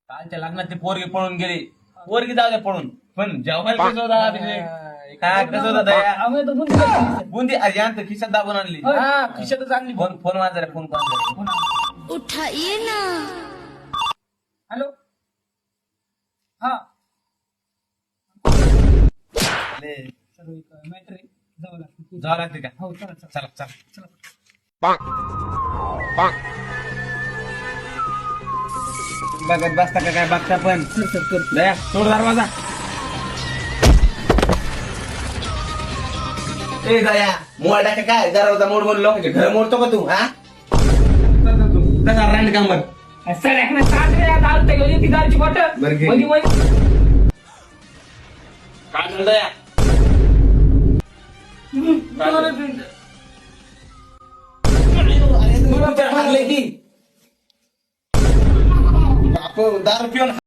कालच्या लग्नात ते पोरगी पळून गेली. पोरगी जाऊ द्या पळून, पण जेवायला कसं होता अभिषेक? काय कसं होता दया? आम्ही तर बुंदी खाल्ली. बुंदी अरे यांचं खिशात दाबून आणली. हा, खिशातच आणली. फोन वाजरा, फोन कोण? उठाइए ना. हॅलो. हा मॅटर जावं लागतं. जावं लागते का? हो चला चला चला चला. चला. बघत बसता का काय बघता पण? दया सोड दरवाजा. ए दया मोडा का काय? दरवाजा मोड म्हणून लोकांचे घर मोडतो का तू? हा तसा रांड कामर. सर एक साथ रे दारू घेऊन येते दारूची बॉटल. बरं घे. काय झालं दया? दारू पिऊन